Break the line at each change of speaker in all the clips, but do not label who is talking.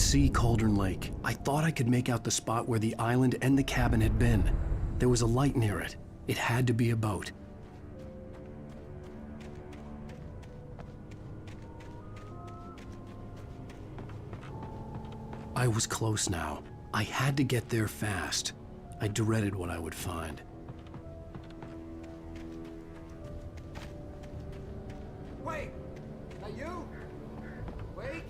see Cauldron Lake. I thought I could make out the spot where the island and the cabin had been. There was a light near it. It had to be a boat. I was close now. I had to get there fast. I dreaded what I would find.
Wait! Are you? Wait!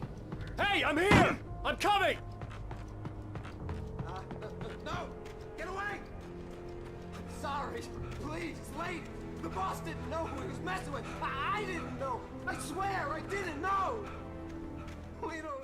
Hey, I'm here! I'm coming!
No! Get away! Sorry. Please, it's late. The boss didn't know who he was messing with. I didn't know. I swear, I didn't know. We don't have...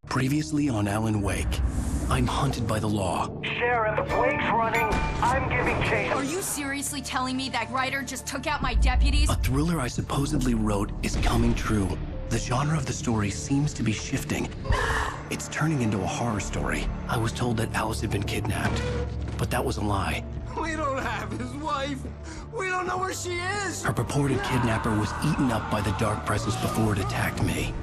Previously on Alan Wake, I'm hunted by the law.
Sheriff, Wake's running. I'm giving chase.
Are you seriously telling me that writer just took out my deputies?
A thriller I supposedly wrote is coming true. The genre of the story seems to be shifting. It's turning into a horror story. I was told that Alice had been kidnapped, but that was a lie.
We don't have his wife. We don't know where she is.
Her purported kidnapper was eaten up by the dark presence before it attacked me.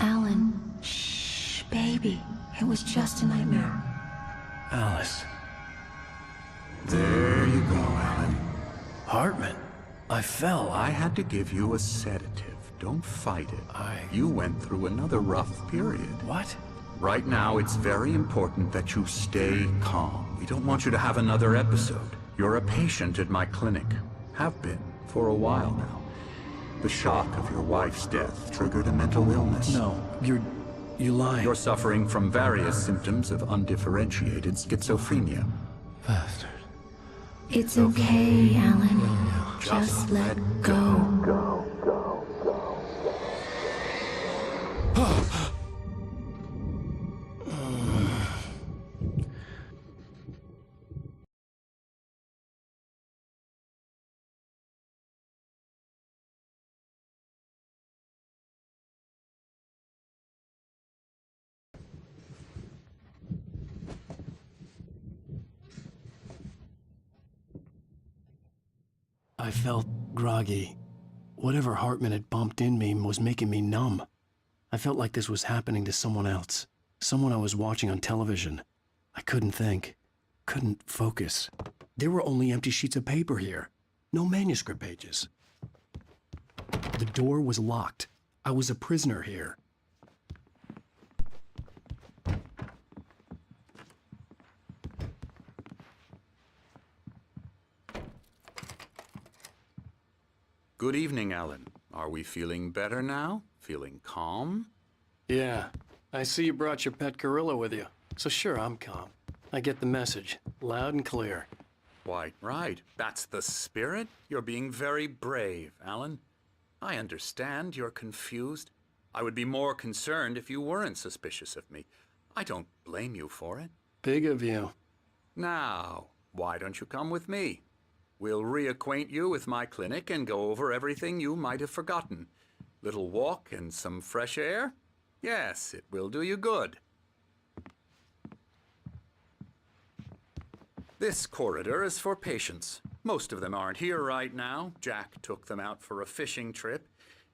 Alan, shh, baby. It was just a nightmare.
Alice.
There you go, Alan.
Hartman. I fell.
I had to give you a sedative. Don't fight it. You went through another rough period.
What?
Right now, it's very important that you stay calm. We don't want you to have another episode. You're a patient at my clinic. Have been for a while now. The shock of your wife's death triggered a mental illness.
No, you're lying.
You're suffering from various symptoms of undifferentiated schizophrenia.
Bastard.
It's okay, Alan. Just let go.
I felt groggy. Whatever Hartman had bumped in me was making me numb. I felt like this was happening to someone else. Someone I was watching on television. I couldn't think. Couldn't focus. There were only empty sheets of paper here. No manuscript pages. The door was locked. I was a prisoner here.
Good evening, Alan. Are we feeling better now? Feeling calm?
Yeah. I see you brought your pet gorilla with you. So sure, I'm calm. I get the message. Loud and clear.
Why, right. That's the spirit. You're being very brave, Alan. I understand you're confused. I would be more concerned if you weren't suspicious of me. I don't blame you for it.
Big of you.
Now, why don't you come with me? We'll reacquaint you with my clinic and go over everything you might have forgotten. Little walk and some fresh air? Yes, it will do you good. This corridor is for patients. Most of them aren't here right now. Jack took them out for a fishing trip,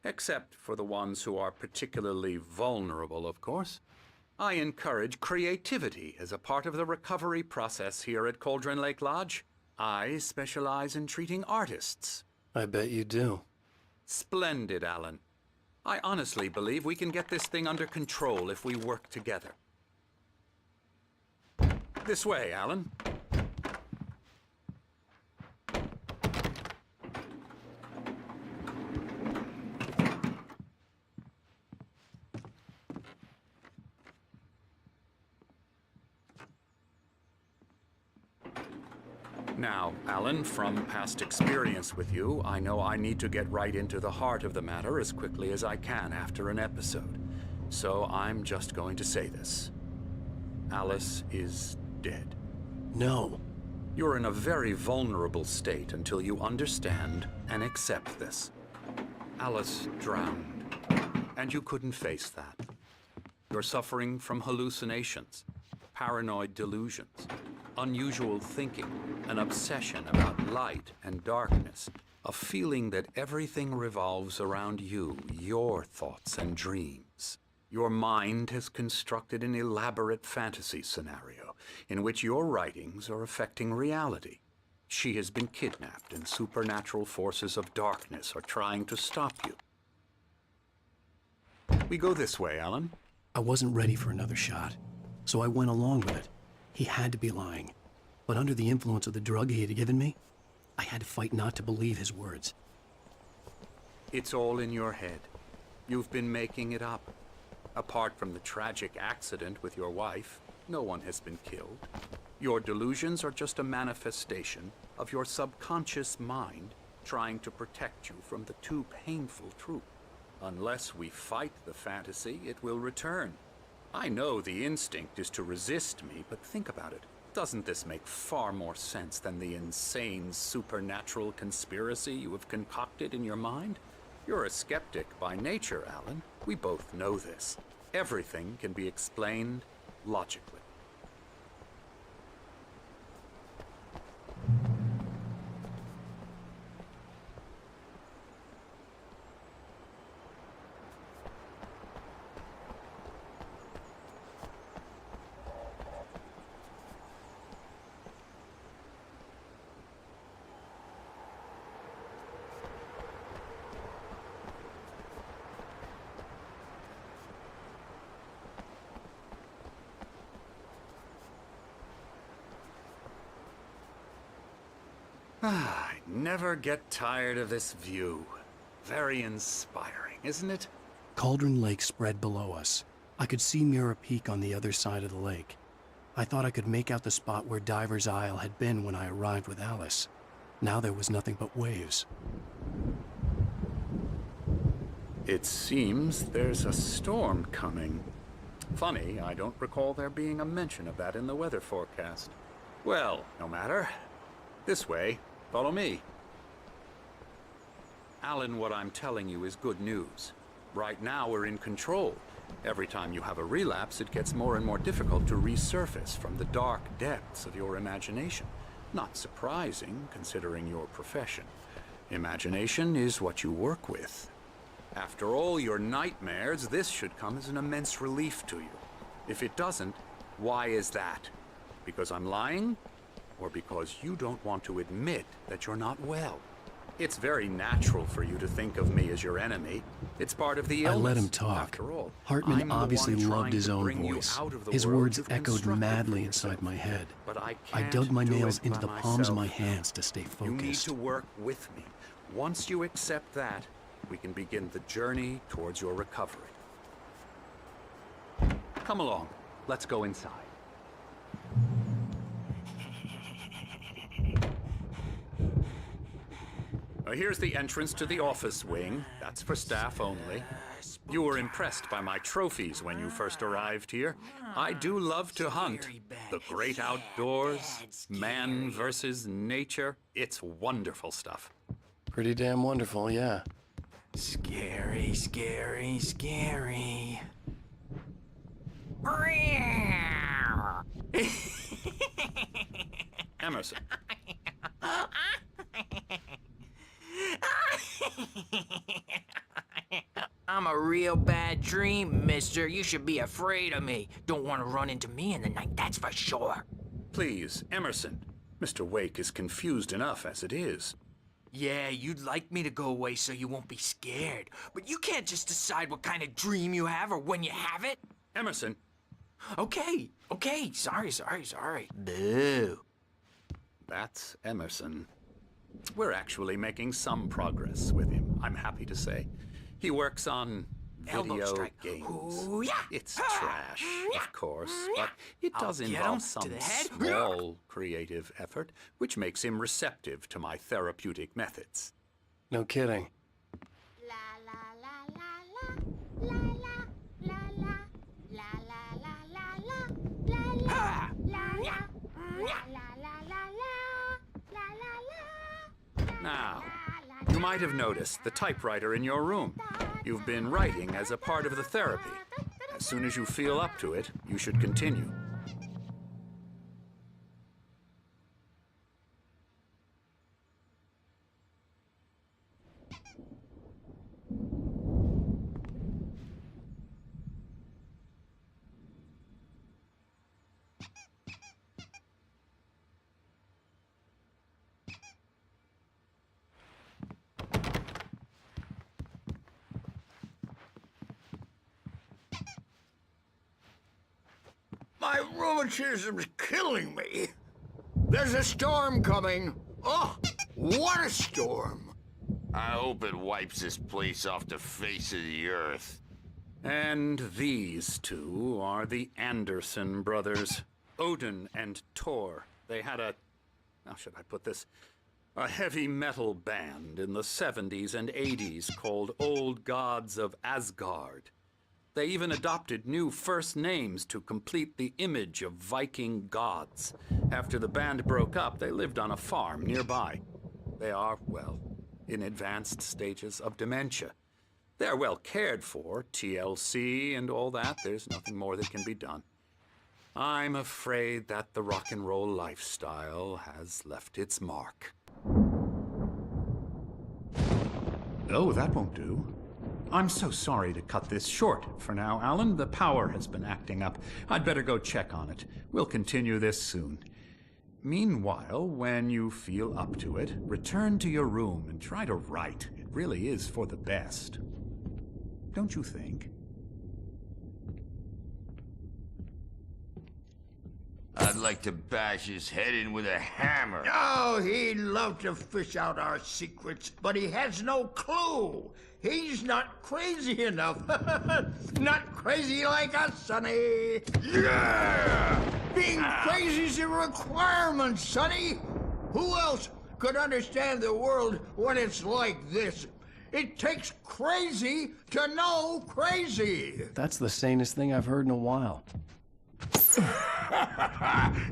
except for the ones who are particularly vulnerable, of course. I encourage creativity as a part of the recovery process here at Cauldron Lake Lodge. I specialize in treating artists.
I bet you do.
Splendid, Alan. I honestly believe we can get this thing under control if we work together. This way, Alan. Now, Alan, from past experience with you, I know I need to get right into the heart of the matter as quickly as I can after an episode. So I'm just going to say this. Alice is dead.
No.
You're in a very vulnerable state until you understand and accept this. Alice drowned, and you couldn't face that. You're suffering from hallucinations, paranoid delusions, unusual thinking, an obsession about light and darkness, a feeling that everything revolves around you, your thoughts and dreams. Your mind has constructed an elaborate fantasy scenario in which your writings are affecting reality. She has been kidnapped and supernatural forces of darkness are trying to stop you. We go this way, Alan.
I wasn't ready for another shot, so I went along with it. He had to be lying. But under the influence of the drug he had given me, I had to fight not to believe his words.
It's all in your head. You've been making it up. Apart from the tragic accident with your wife, no one has been killed. Your delusions are just a manifestation of your subconscious mind trying to protect you from the too painful truth. Unless we fight the fantasy, it will return. I know the instinct is to resist me, but think about it. Doesn't this make far more sense than the insane supernatural conspiracy you have concocted in your mind? You're a skeptic by nature, Alan. We both know this. Everything can be explained logically. I never get tired of this view. Very inspiring, isn't it?
Cauldron Lake spread below us. I could see Mirror Peak on the other side of the lake. I thought I could make out the spot where Diver's Isle had been when I arrived with Alice. Now there was nothing but waves.
It seems there's a storm coming. Funny, I don't recall there being a mention of that in the weather forecast. Well, no matter. This way. Follow me. Alan, what I'm telling you is good news. Right now, we're in control. Every time you have a relapse, it gets more and more difficult to resurface from the dark depths of your imagination. Not surprising, considering your profession. Imagination is what you work with. After all your nightmares, this should come as an immense relief to you. If it doesn't, why is that? Because I'm lying? Or because you don't want to admit that you're not well? It's very natural for you to think of me as your enemy. It's part of the illness.
I let him talk.
After all,
Hartman
I'm the
obviously
one
loved
trying
his
to
own
bring you
voice.
out of the
His
world
words
you've
echoed
constructed
madly
for
inside
yourself.
my head.
But I
I
can't
dug my
do
nails
it
into
by
the palms of my
myself.
hands to stay
You need
focused.
to work with me. Once you accept that, we can begin the journey towards your recovery. Come along. Let's go inside. Here's the entrance to the office wing. That's for staff only. You were impressed by my trophies when you first arrived here. I do love to hunt. The great outdoors, man versus nature. It's wonderful stuff.
Pretty damn wonderful, yeah.
Scary, scary, scary.
Emerson.
I'm a real bad dream, mister. You should be afraid of me. Don't want to run into me in the night, that's for sure.
Please, Emerson. Mr. Wake is confused enough as it is.
Yeah, you'd like me to go away so you won't be scared. But you can't just decide what kind of dream you have or when you have it.
Emerson.
Okay, sorry. Boo.
That's Emerson. We're actually making some progress with him, I'm happy to say. He works on
Elbow
video
strike.
games.
Ooh, yeah.
It's trash, of course, but it does
I'll get
involve
him
some
to the head.
small creative effort, which makes him receptive to my therapeutic methods.
No kidding.
Now, you might have noticed the typewriter in your room. You've been writing as a part of the therapy. As soon as you feel up to it, you should continue.
My rheumatism's killing me. There's a storm coming. Oh, what a storm.
I hope it wipes this place off the face of the earth.
And these two are the Anderson brothers, Odin and Thor. They had how should I put this? A heavy metal band in the 70s and 80s called Old Gods of Asgard. They even adopted new first names to complete the image of Viking gods. After the band broke up, they lived on a farm nearby. They are, well, in advanced stages of dementia. They're well cared for, TLC and all that. There's nothing more that can be done. I'm afraid that the rock and roll lifestyle has left its mark. Oh, that won't do. I'm so sorry to cut this short for now, Alan. The power has been acting up. I'd better go check on it. We'll continue this soon. Meanwhile, when you feel up to it, return to your room and try to write. It really is for the best. Don't you think?
I'd like to bash his head in with a hammer.
Oh, he'd love to fish out our secrets, but he has no clue. He's not crazy enough. Not crazy like us, Sonny. Yeah! Being crazy's a requirement, Sonny. Who else could understand the world when it's like this? It takes crazy to know crazy.
That's the sanest thing I've heard in a while.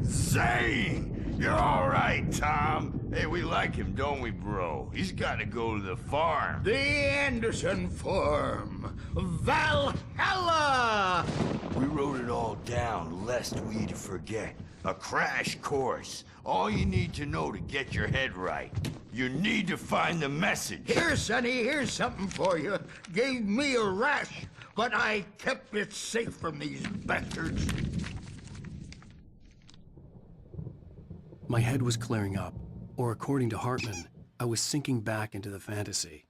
Zane! You're all right, Tom. Hey, we like him, don't we, bro? He's got to go to the farm.
The Anderson Farm. Valhalla!
We wrote it all down, lest we'd forget. A crash course. All you need to know to get your head right. You need to find the message.
Here, Sonny, here's something for you. Gave me a rash, but I kept it safe from these bastards.
My head was clearing up, or according to Hartman, I was sinking back into the fantasy.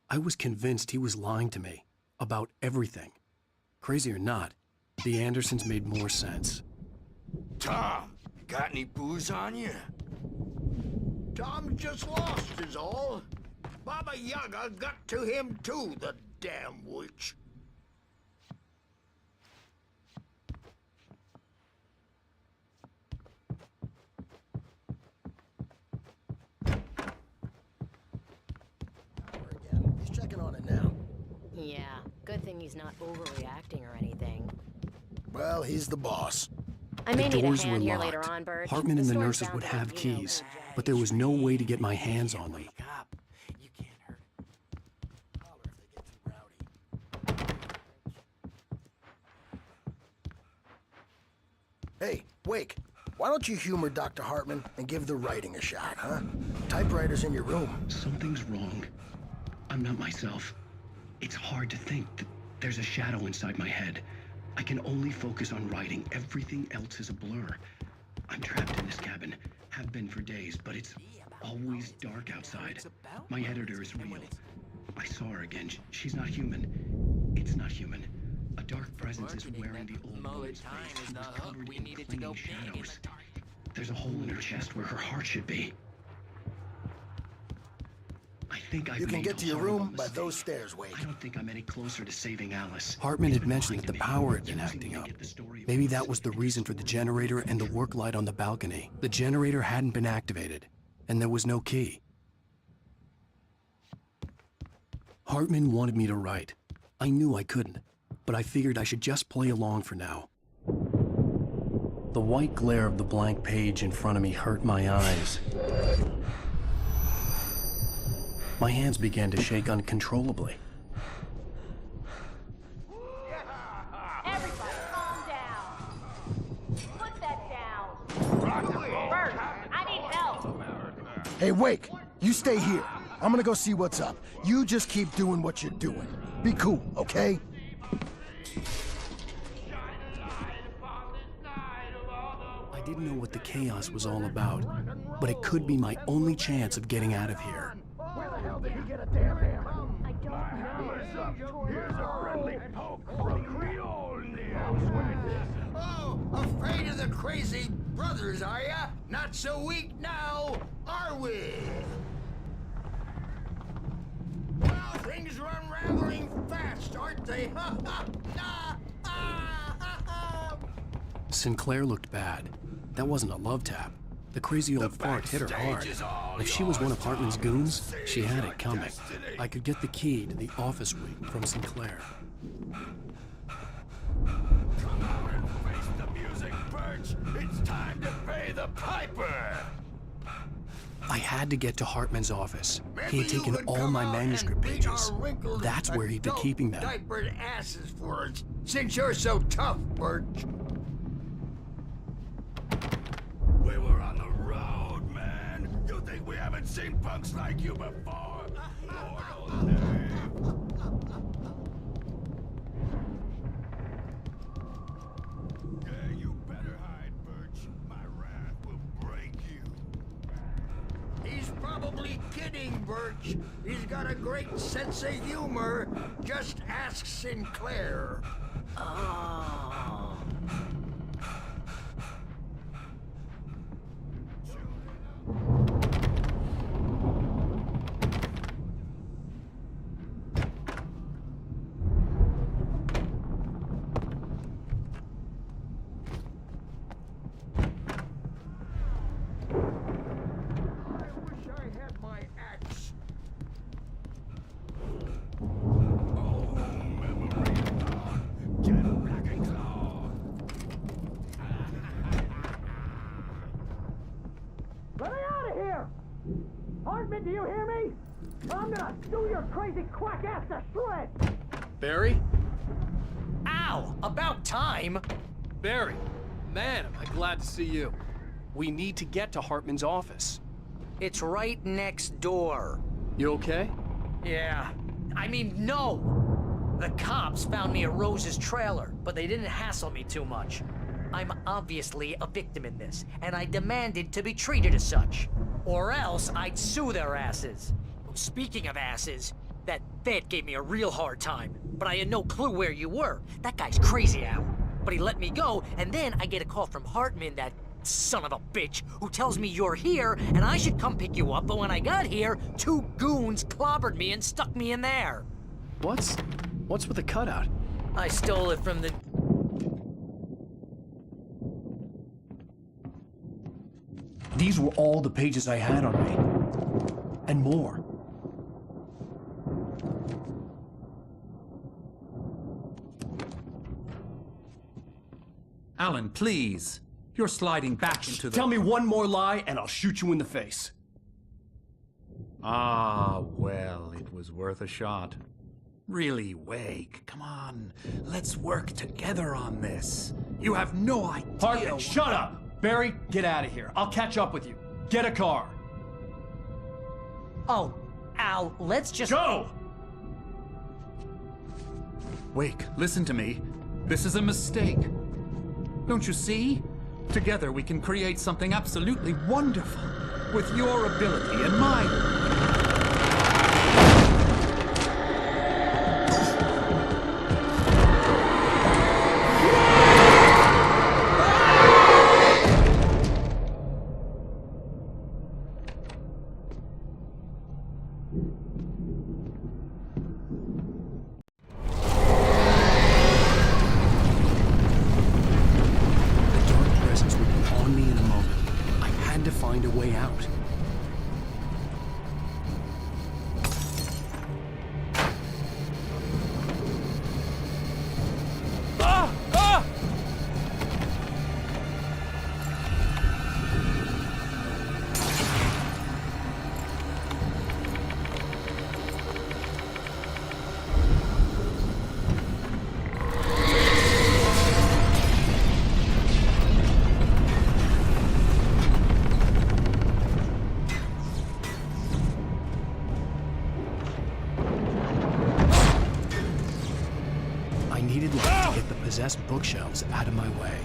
I was convinced he was lying to me about everything. Crazy or not, the Andersons made more sense.
Tom, got any booze on you?
Tom just lost is all. Baba Yaga got to him too, the damn witch.
He's checking on it now.
Yeah, good thing he's not overreacting or anything.
Well, he's the boss.
I may
The
need a
doors were
hand here
locked.
later on, Bert.
Hartman and the
storm
nurses
sounds
would
like
have
you know
keys,
exactly
but there was no way to get my hands on them.
Wake up. You can't hurt.
Holler if they
Hey, Wake, why don't you humor Dr. Hartman and give the writing a shot, huh? Typewriter's in your room.
Something's wrong. I'm not myself. It's hard to think. There's a shadow inside my head. I can only focus on writing. Everything else is a blur. I'm trapped in this cabin. Have been for days, but it's always dark outside. My editor is real. I saw her again. She's not human. It's not human. A dark presence is wearing the old woman's face. She was covered in clinging shadows. There's a hole in her chest where her heart should be. I think
You can get to your room by those stairs, Wake.
I don't think I'm any closer to saving Alice. Hartman had mentioned that the power had been acting up. Maybe that was the reason for the generator and the work light on the balcony. The generator hadn't been activated, and there was no key. Hartman wanted me to write. I knew I couldn't, but I figured I should just play along for now. The white glare of the blank page in front of me hurt my eyes. My hands began to shake uncontrollably.
Everybody, calm down. Put that down. Bert, I need help.
Hey, Wake, you stay here. I'm gonna go see what's up. You just keep doing what you're doing. Be cool, okay?
I didn't know what the chaos was all about, but it could be my only chance of getting out of here.
Where the hell did he get a damn hammer?
I don't know.
Here's a friendly poke from Creole Oh, afraid of the crazy brothers, are ya? Not so weak now, are we? Well, things are unraveling fast, aren't they?
Sinclair looked bad. That wasn't a love tap. The crazy old fart hit her hard. If she was one of Hartman's goons, she had it coming. I could get the key to the office wing from Sinclair.
Come on and face the music, Birch. It's time to pay the piper.
I had to get to Hartman's office. He had taken all my manuscript pages. That's where he'd be keeping them.
Diapered asses for us, since you're so tough, Birch.
We were on the road, man. You think we haven't seen punks like you before? Mortal Dave. Yeah, you better hide, Birch. My wrath will break you.
He's probably kidding, Birch. He's got a great sense of humor. Just ask Sinclair.
Oh.
Let me out of here! Hartman, do you hear me? I'm gonna do your crazy quack ass to shreds!
Barry?
Ow! About time!
Barry, man, am I glad to see you. We need to get to Hartman's office.
It's right next door.
You okay?
Yeah. I mean, no! The cops found me at Rose's trailer, but they didn't hassle me too much. I'm obviously a victim in this, and I demanded to be treated as such. Or else I'd sue their asses. Speaking of asses, that vet gave me a real hard time, but I had no clue where you were. That guy's crazy, Al. But he let me go, and then I get a call from Hartman, that son of a bitch, who tells me you're here, and I should come pick you up, but when I got here, 2 goons clobbered me and stuck me in there.
What's with the cutout?
I stole it from the...
These were all the pages I had on me. And more.
Alan, please. You're sliding back into the...
Tell me one more lie and I'll shoot you in the face.
Ah, well, it was worth a shot. Really, Wake, come on. Let's work together on this. You have no idea.
Hartman, shut up! Barry, get out of here. I'll catch up with you. Get a car.
Oh, Al, let's just...
Go!
Wake, listen to me. This is a mistake. Don't you see? Together we can create something absolutely wonderful. With your ability and mine.
Find a way out. I needed light to get the possessed bookshelves out of my way.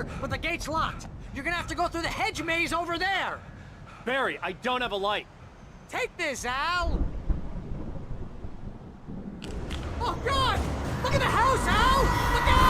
trailer, but the gate's locked. You're gonna have to go through the hedge maze over there.
Barry, I don't have a light.
Take this, Al. Oh, God! Look at the house, Al! Look out!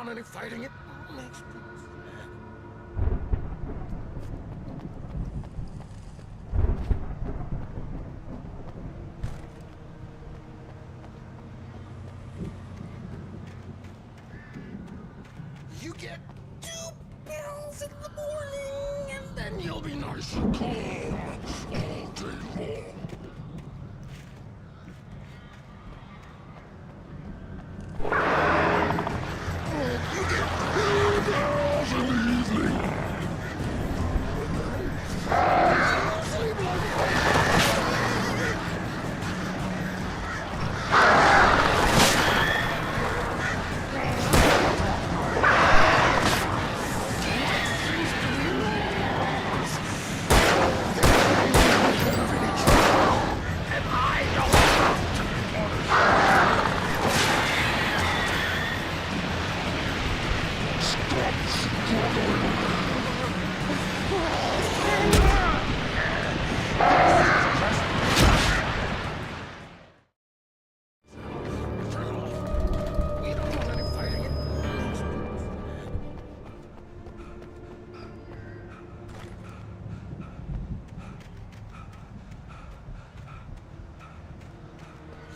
done any fighting. It makes me... You get 2 pills in the morning, and then you'll be nice and calm all day long. You get 2 pills in the evening. Sleep like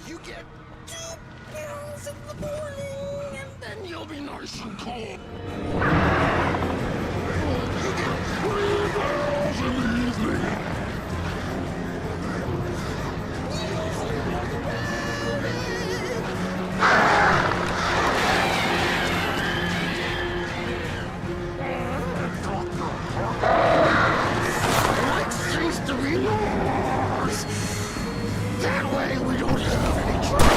You get 2 pills in the morning, and then you'll be nice and calm. You get 3 pills in the evening. Like seems to be yours. That way we don't have any trouble.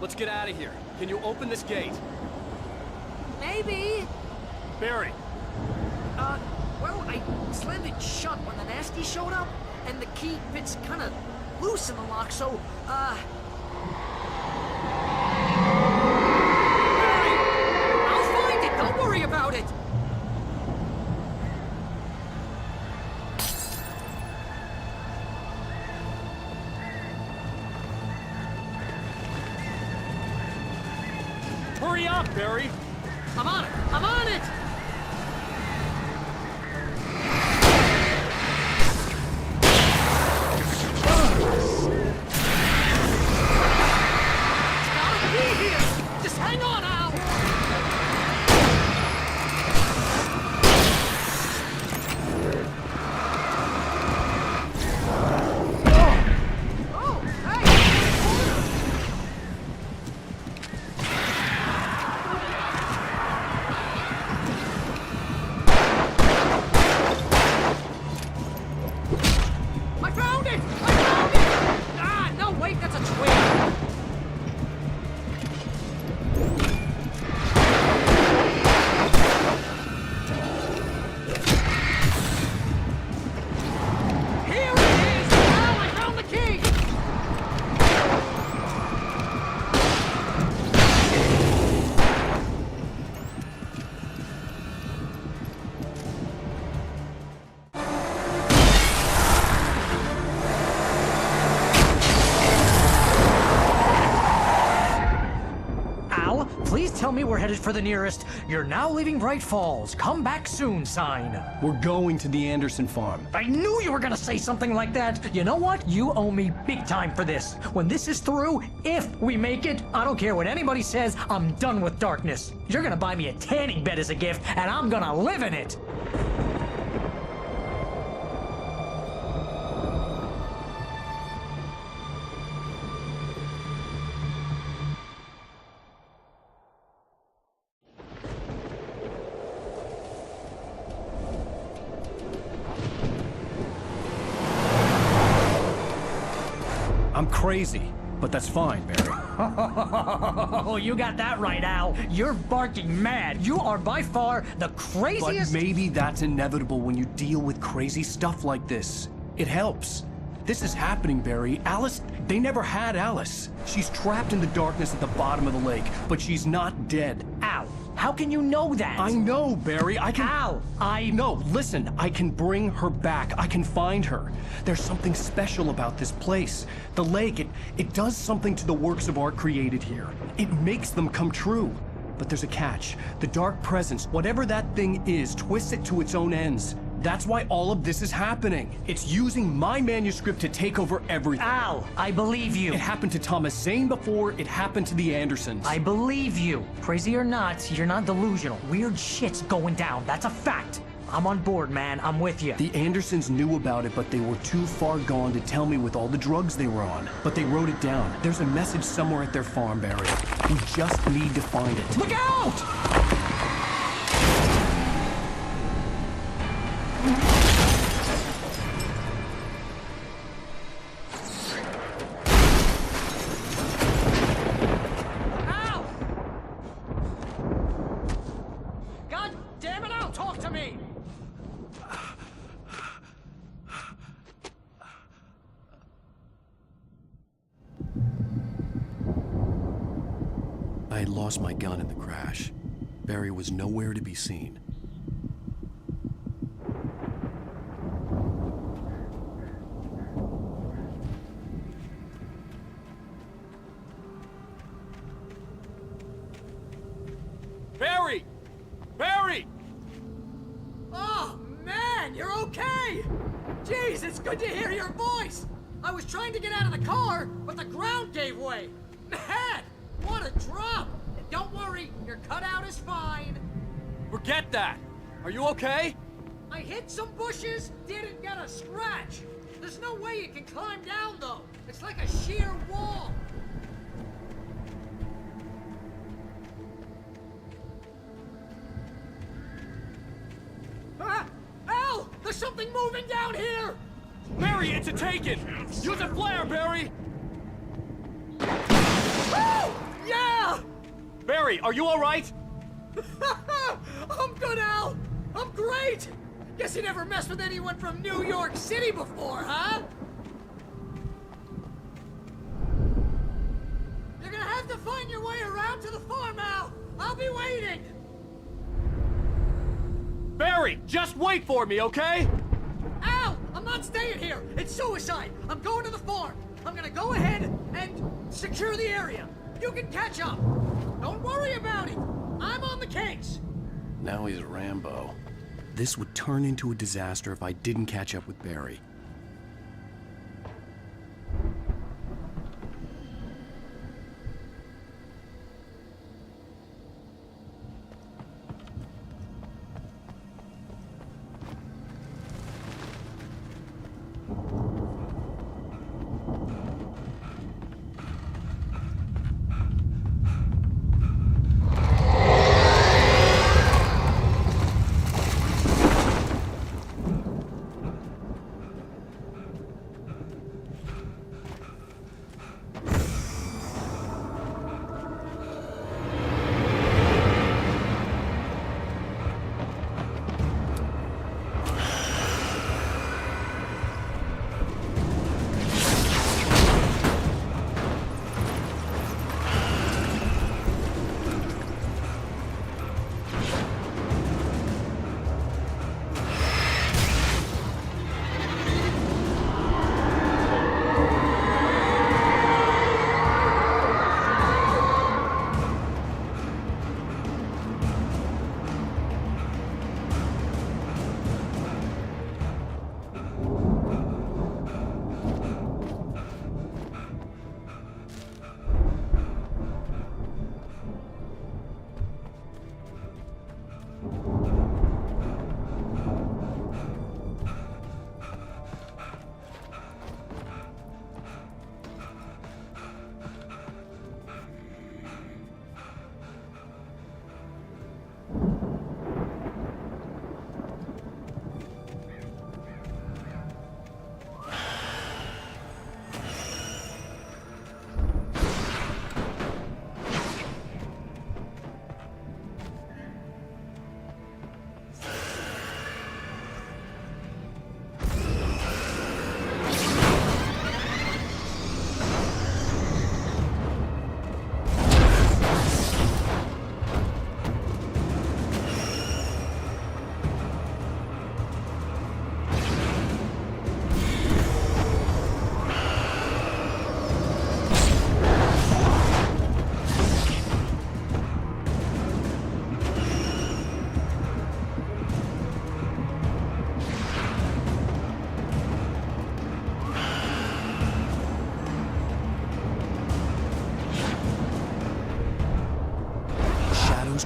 Let's get out of here. Can you open this gate?
Maybe.
Barry.
Well, I slammed it shut when the nasty showed up, and the key fits kind of loose in the lock, so, Barry! I'll find it, don't worry about it!
Hurry up, Barry!
I'm on it! I'm on it! Just hang on, Al! Oh, hey! I found it! I found it! Ah, no, wait, that's a twig! Here it is! Now I found the key! Al, please tell me we're headed for the nearest "You're now leaving Bright Falls. Come back soon" sign.
We're going to the Anderson farm.
I knew you were gonna say something like that. You know what? You owe me big time for this. When this is through, if we make it, I don't care what anybody says, I'm done with darkness. You're gonna buy me a tanning bed as a gift, and I'm gonna live in it.
I'm crazy, but that's fine, Barry.
Oh, you got that right, Al. You're barking mad. You are by far the craziest.
But maybe that's inevitable when you deal with crazy stuff like this. It helps. This is happening, Barry. Alice, they never had Alice. She's trapped in the darkness at the bottom of the lake, but she's not dead.
Al, how can you know that?
I know, Barry. I can...
Al,
No, listen. I can bring her back. I can find her. There's something special about this place. The lake, it does something to the works of art created here. It makes them come true. But there's a catch. The dark presence, whatever that thing is, twists it to its own ends. That's why all of this is happening. It's using my manuscript to take over everything.
Al, I believe you.
It happened to Thomas Zane before, it happened to the Andersons.
I believe you. Crazy or not, you're not delusional. Weird shit's going down. That's a fact. I'm on board, man. I'm with you.
The Andersons knew about it, but they were too far gone to tell me with all the drugs they were on. But they wrote it down. There's a message somewhere at their farm, Barry. We just need to find it.
Look out! Al! God damn it, Al, talk to me!
I had lost my gun in the crash. Barry was nowhere to be seen.
Barry! Barry!
Oh, man, you're okay! Jeez, it's good to hear your voice! I was trying to get out of the car, but the ground gave way! Man, what a drop! And don't worry, your cutout is fine.
Forget that! Are you okay?
I hit some bushes, didn't get a scratch. There's no way you can climb down, though. It's like a sheer wall. Ah! Al! There's something moving down here!
Barry, it's a taken! Use a flare, Barry!
Woo!
Yeah!
Barry, are you all right?
I'm good, Al! I'm great! Guess you never messed with anyone from New York City before, huh? You're gonna have to find your way around to the farm, Al! I'll be waiting!
Barry, just wait for me, okay?
Al! I'm not staying here! It's suicide! I'm going to the farm! I'm gonna go ahead and secure the area! You can catch up! Don't worry about it! I'm on the case!
Now he's Rambo. This would turn into a disaster if I didn't catch up with Barry.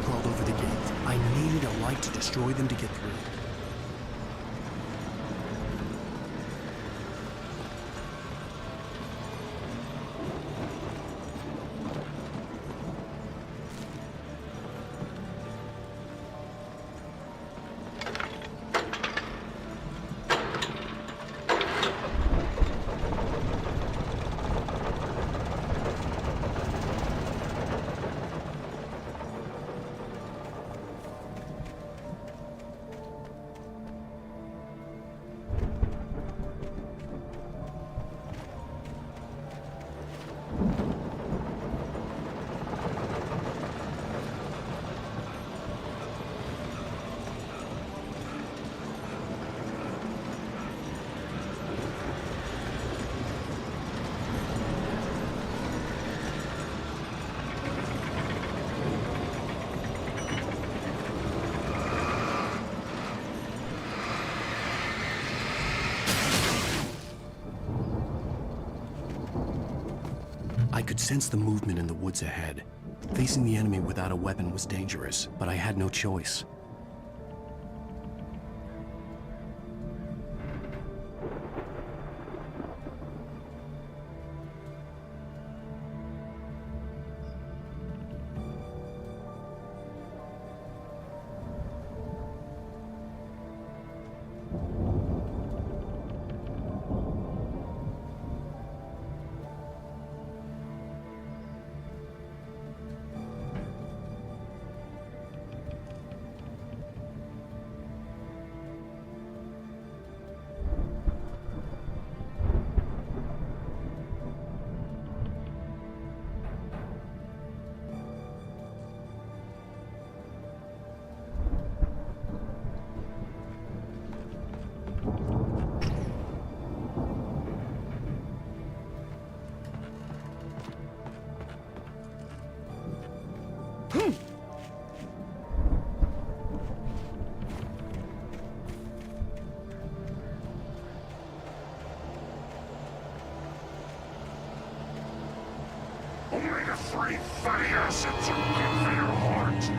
Crawled over the gate. I needed a light to destroy them to get through. I could sense the movement in the woods ahead. Facing the enemy without a weapon was dangerous, but I had no choice.
3 fatty acids are good for your heart.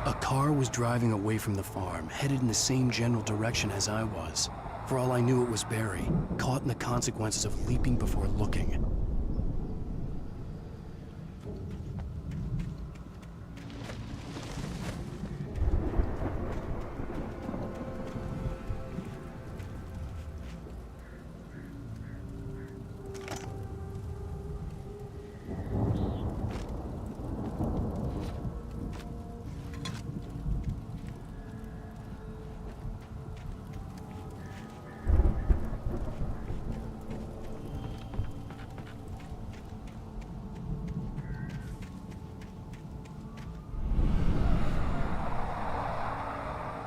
A car was driving away from the farm, headed in the same general direction as I was. For all I knew, it was Barry, caught in the consequences of leaping before looking.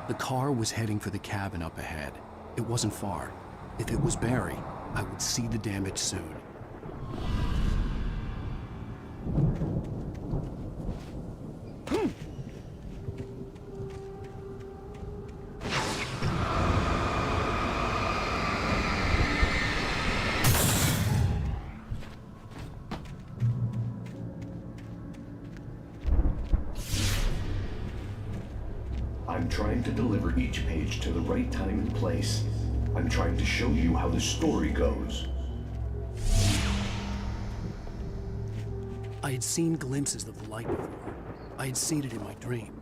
The car was heading for the cabin up ahead. It wasn't far. If it was Barry, I would see the damage soon.
I'm trying to deliver each page to the right time and place. I'm trying to show you how the story goes.
I had seen glimpses of the light before. I had seen it in my dream.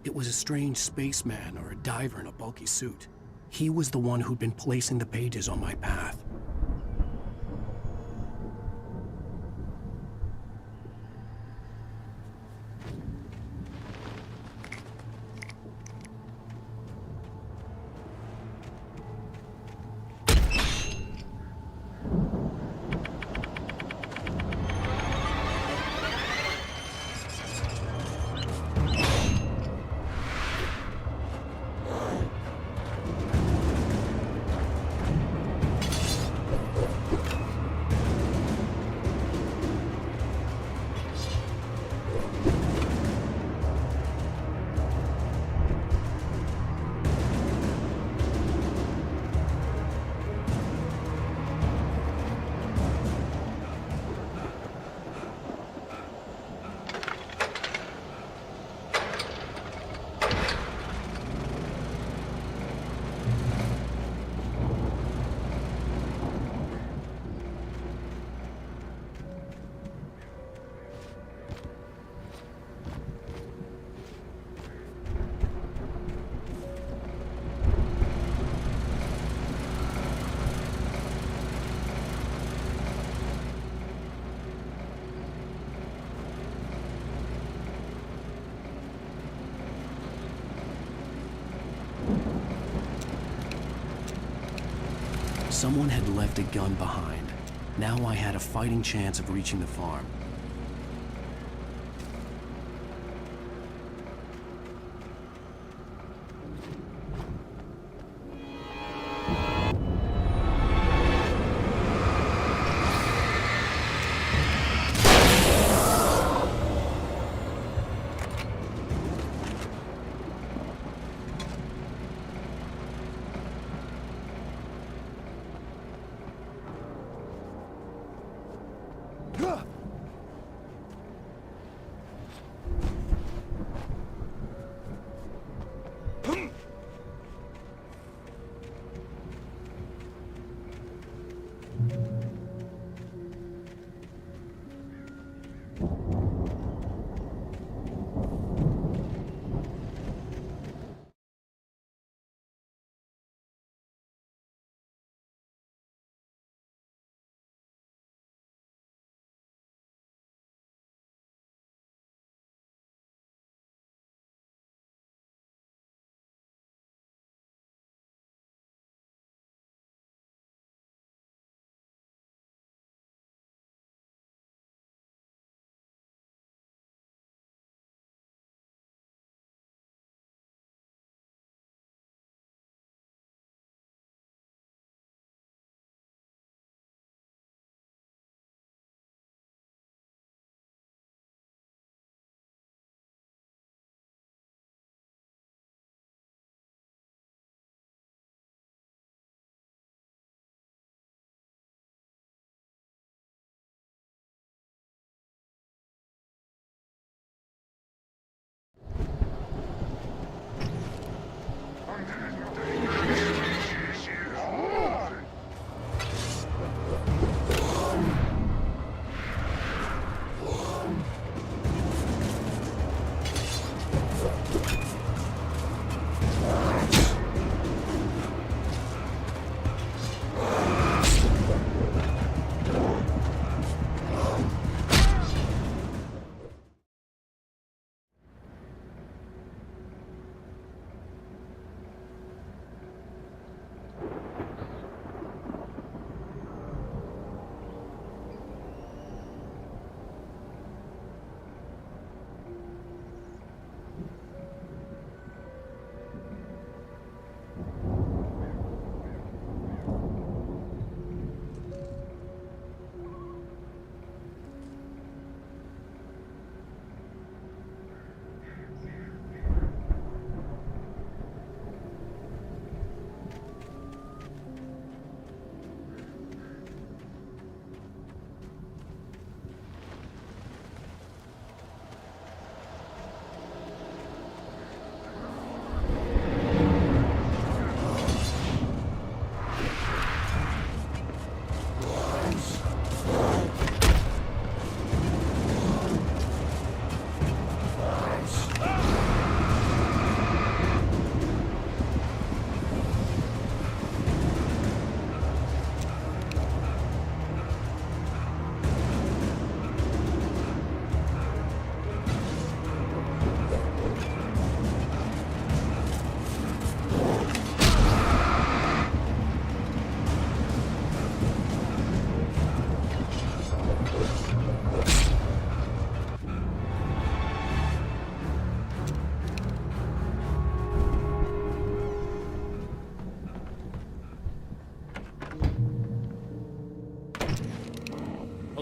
It was a strange spaceman or a diver in a bulky suit. He was the one who'd been placing the pages on my path. Someone had left a gun behind. Now I had a fighting chance of reaching the farm.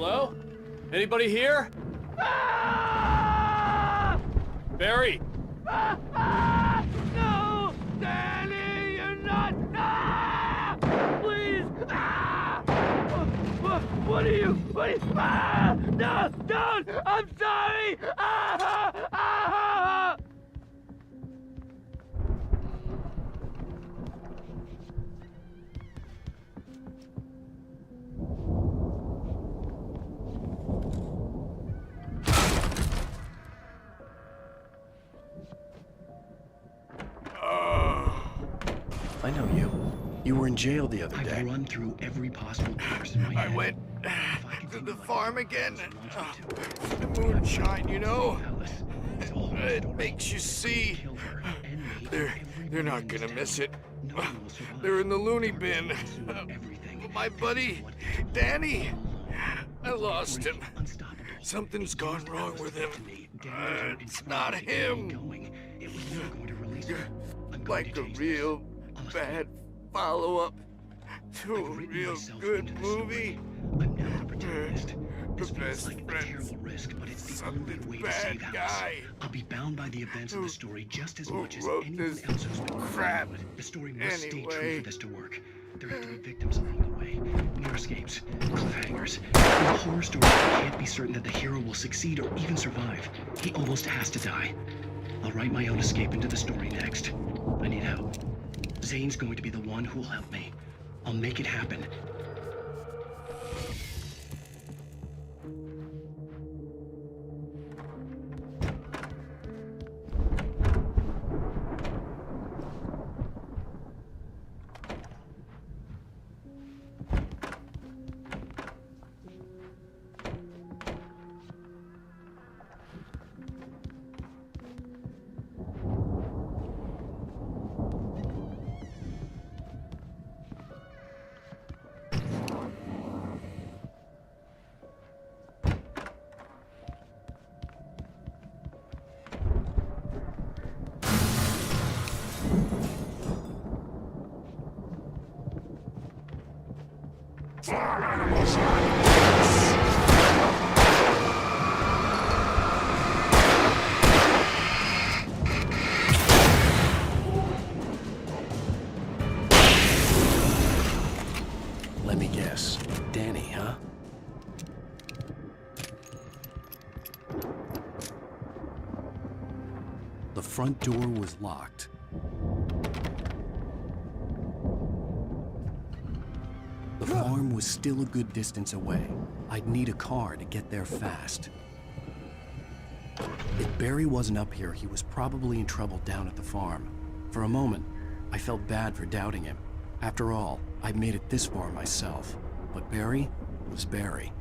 Hello? Anybody here? Barry!
No! Danny, you're not! Please! What are you? No! Don't! I'm sorry!
I know you. You were in jail the other day.
I've run through every possible course in my head.
I went to the farm again. The moonshine, you know? It makes you see. They're not gonna miss it. They're in the loony bin. My buddy, Danny, I lost him. Something's gone wrong with him. It's not him. Like a real bad follow-up to a real good movie. The best friend's some bad guy.
I'll be bound by the events of the story just as much as
wrote
anyone
this
else who's been
crap
The story must stay true
anyway?
for this to work. There have to be victims along the way, near escapes, cliffhangers. In a horror story, you can't be certain that the hero will succeed or even survive. He almost has to die. I'll write my own escape into the story next. I need help. Zane's going to be the one who will help me. I'll make it happen.
Let me guess. Danny, huh? The front door was locked. The farm was still a good distance away. I'd need a car to get there fast. If Barry wasn't up here, he was probably in trouble down at the farm. For a moment, I felt bad for doubting him. After all, I'd made it this far myself. But Barry was Barry.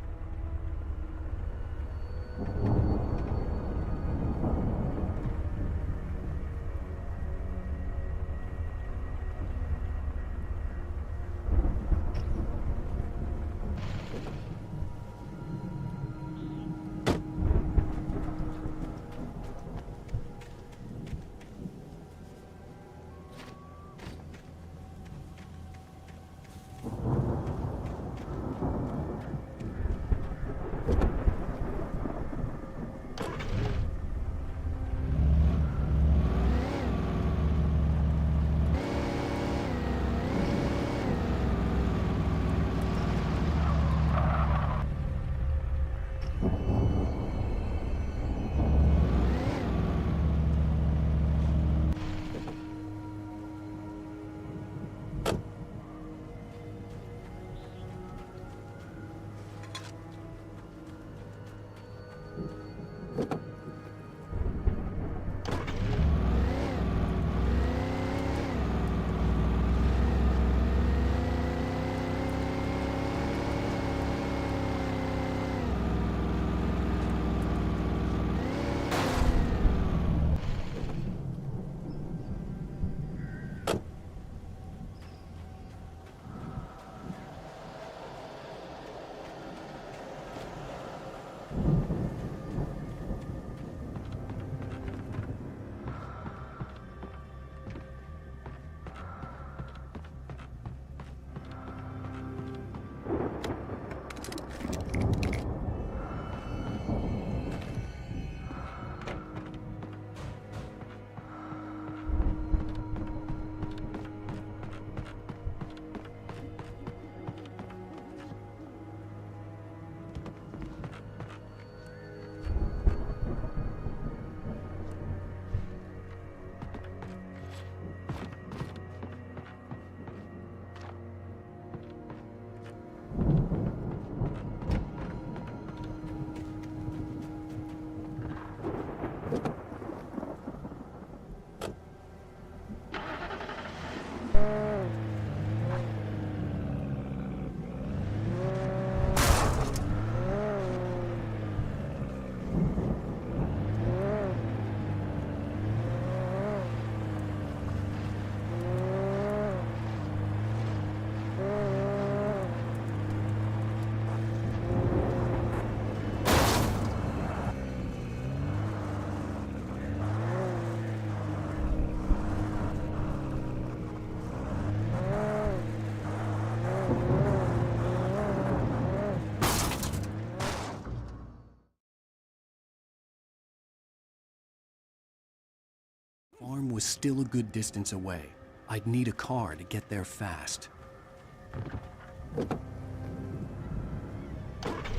farm was still a good distance away. I'd need a car to get there fast.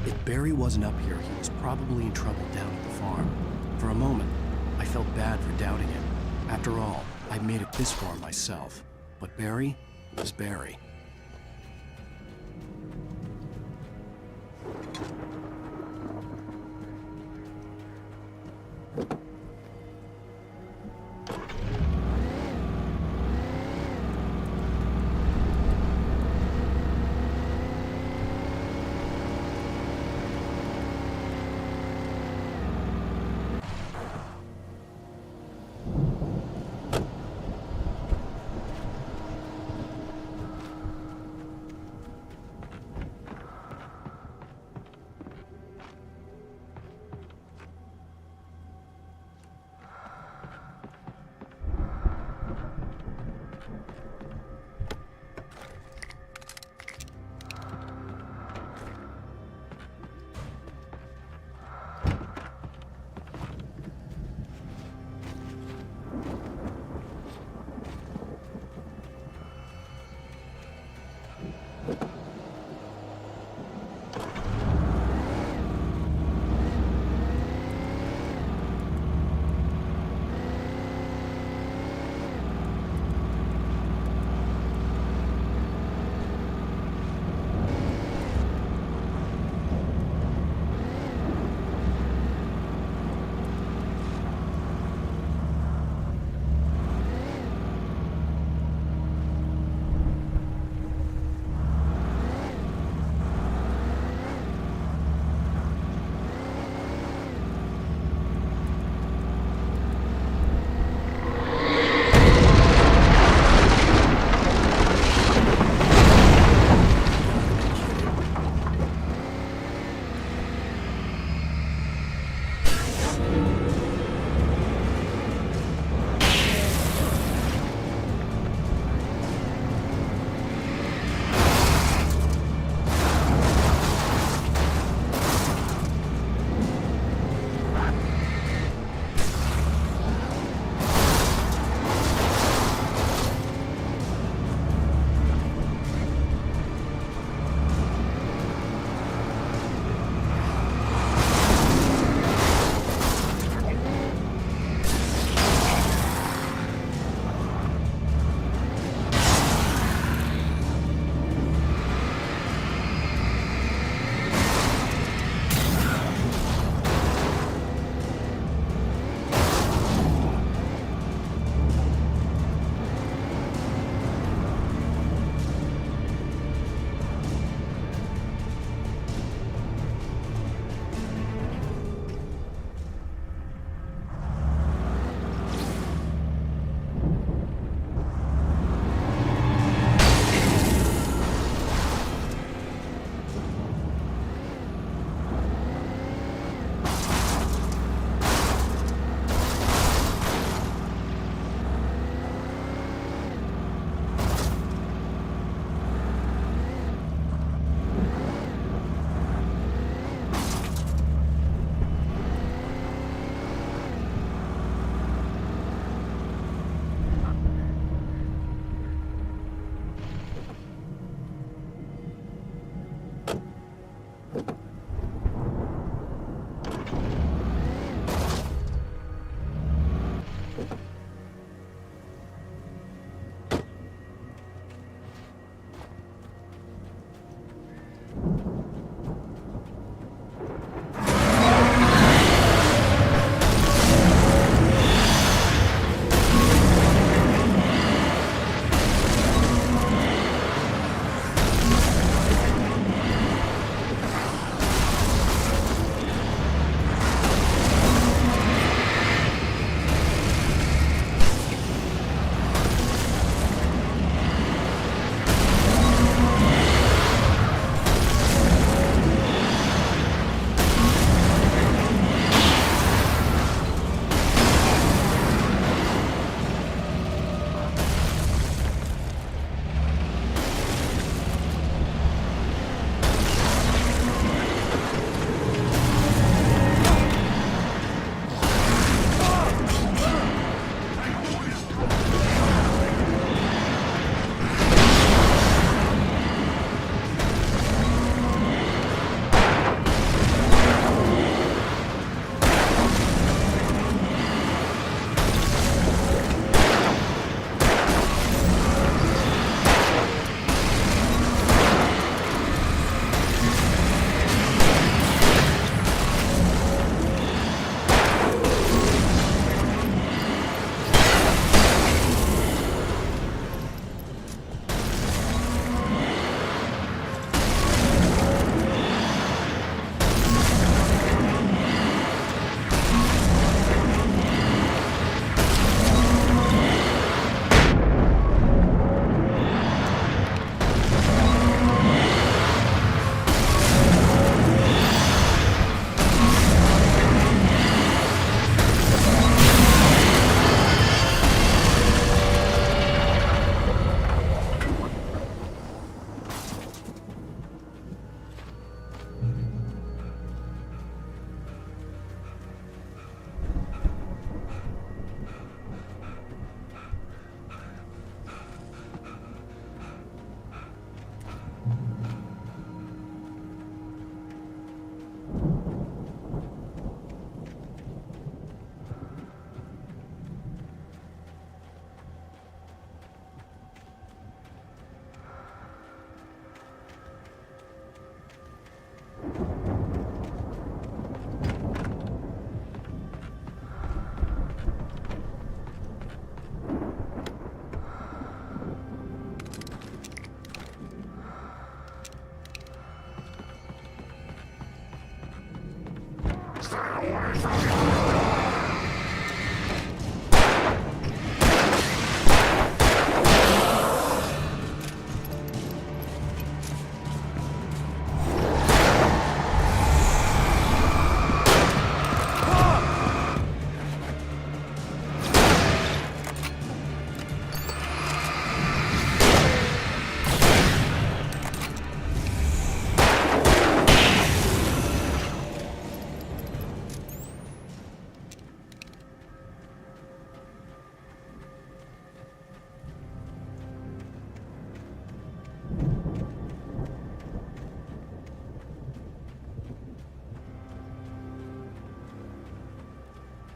If Barry wasn't up here, he was probably in trouble down at the farm. For a moment, I felt bad for doubting him. After all, I'd made it this far myself. But Barry was Barry.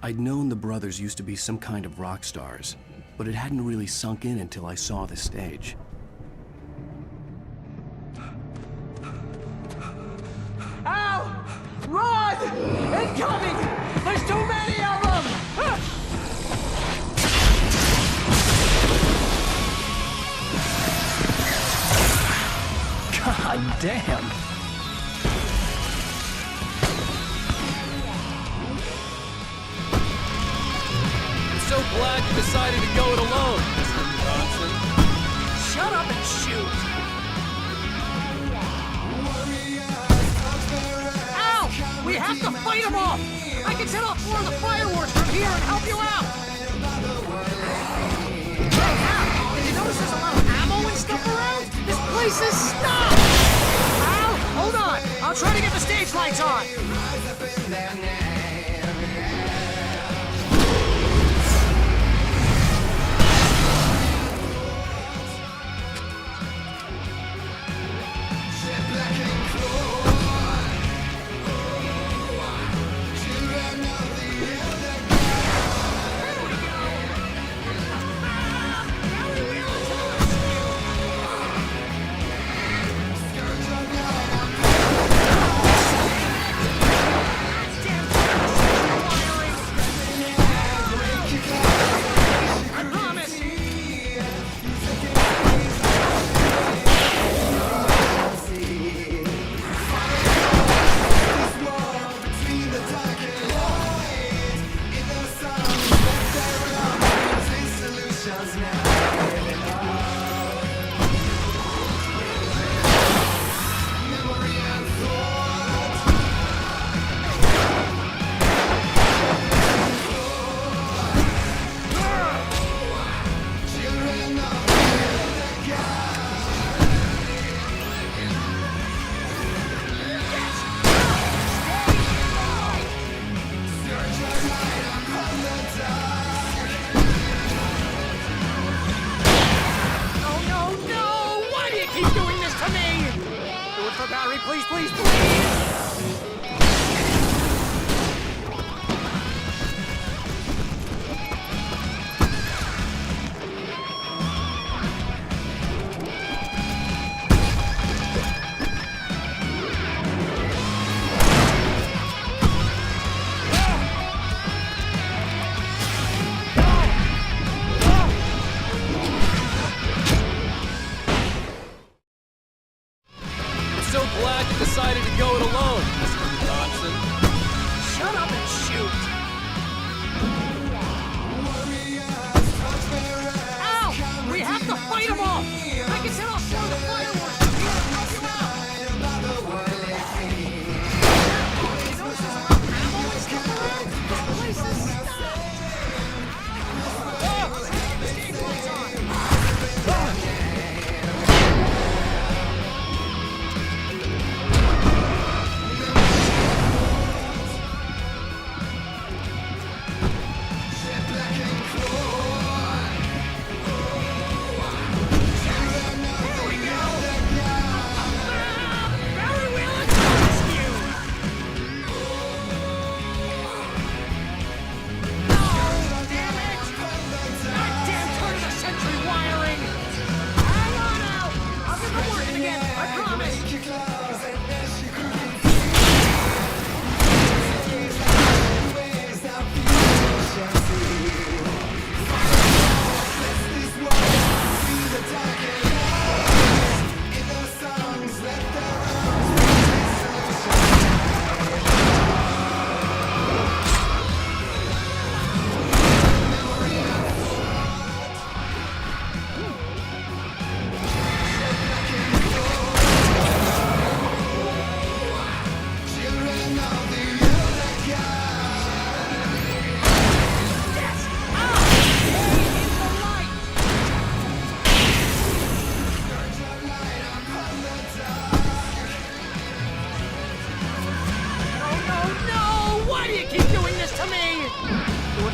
I'd known the brothers used to be some kind of rock stars, but it hadn't really sunk in until I saw the stage.
Ow! Run! Incoming! There's too many of them!
God damn!
So glad you decided to go it alone, Mr. Johnson.
Shut up and shoot! Ow! We have to fight them off! I can set off more of the fireworks from here and help you out! Hey, Al, did you notice there's a lot of ammo and stuff around? This place is stopped! Al, hold on! I'll try to get the stage lights on! Damn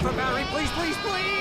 for Barry, please, please, please!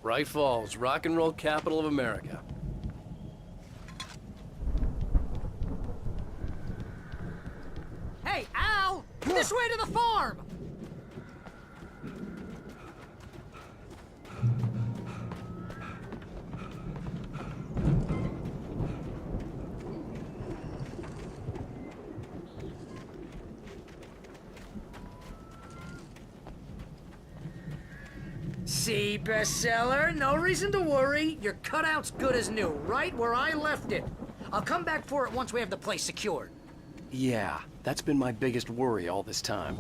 Bright Falls, rock and roll capital of America.
Hey, Al! This way to the farm! See, bestseller? No reason to worry. Your cutout's good as new, right where I left it. I'll come back for it once we have the place secured.
Yeah, that's been my biggest worry all this time.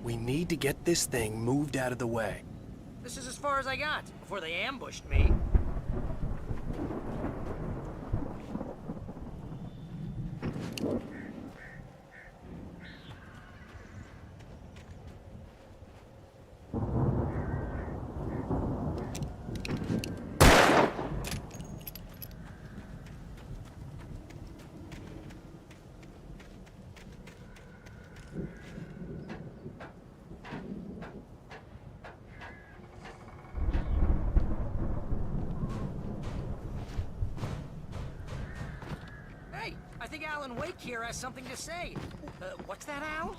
We need to get this thing moved out of the way.
This is as far as I got before they ambushed me. I think Alan Wake here has something to say. What's that, Al?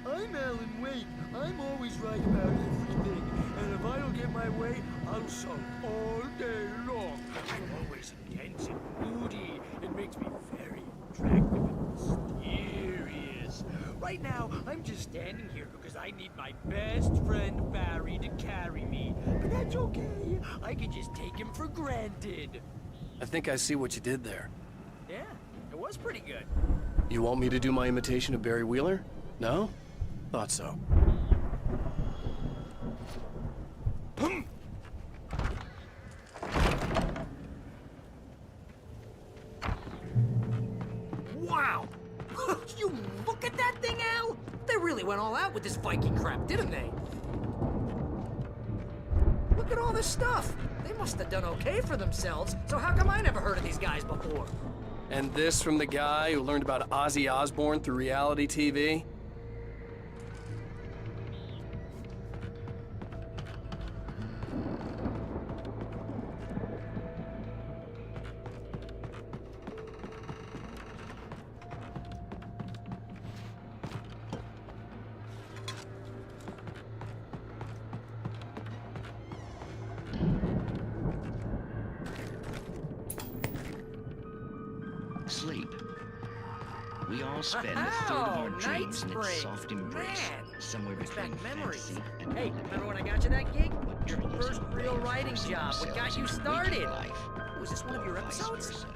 I'm Alan Wake. I'm always right about everything. And if I don't get my way, I'll sulk all day long. I'm always intense and moody. It makes me very attractive and mysterious. Right now, I'm just standing here because I need my best friend Barry to carry me. But that's okay. I can just take him for granted.
I think I see what you did there.
Yeah, it was pretty good.
You want me to do my imitation of Barry Wheeler? No? Thought so.
Wow! You look at that thing, Al! They really went all out with this Viking crap, didn't they? Look at all this stuff. They must have done okay for themselves, so how come I never heard of these guys before?
And this from the guy who learned about Ozzy Osbourne through reality TV?
all spend a third of our dreams in its soft embrace, somewhere between
memories.
fantasy and
Hey, remember when I got you that gig? Your first real writing job. What got you started? Was this one of your episodes?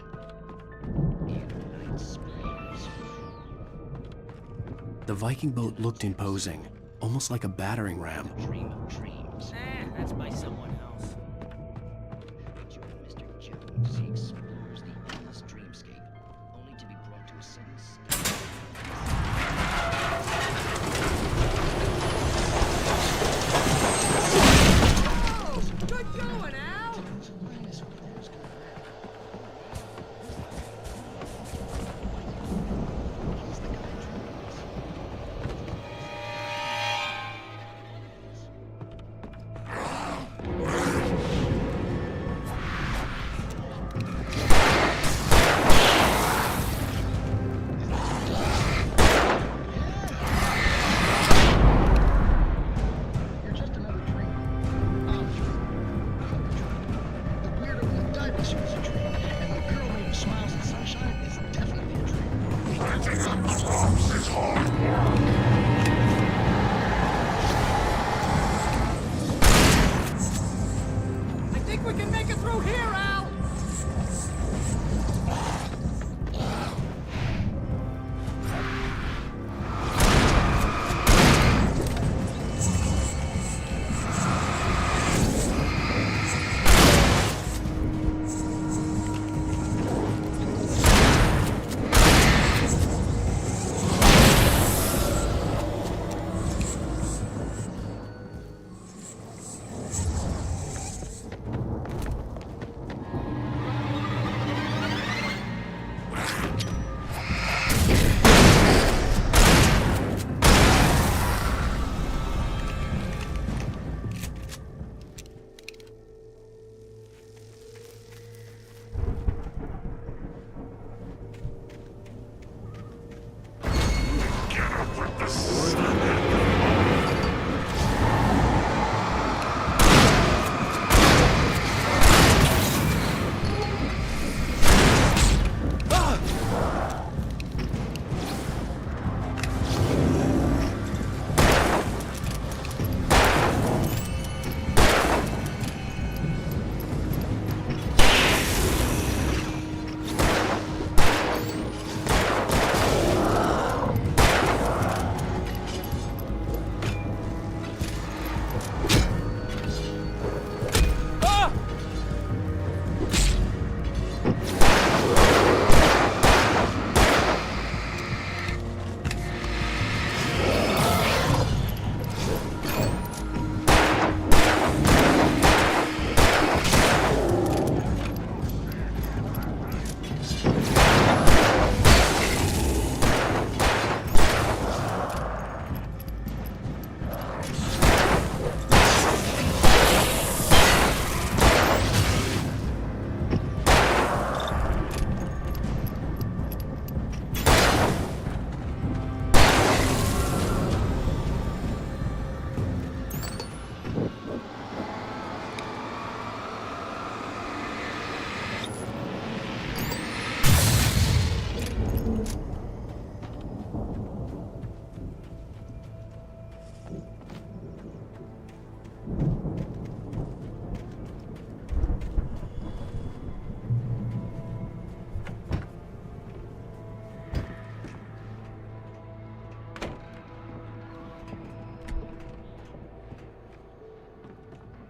The Viking boat looked imposing, almost like a battering ram.
Dream of dreams.
That's by someone else.
Mr. Jones, he explores the endless dreamscape, only to be brought to a sudden stop.
Oh, good going, Al! I think we can make it through here, Al!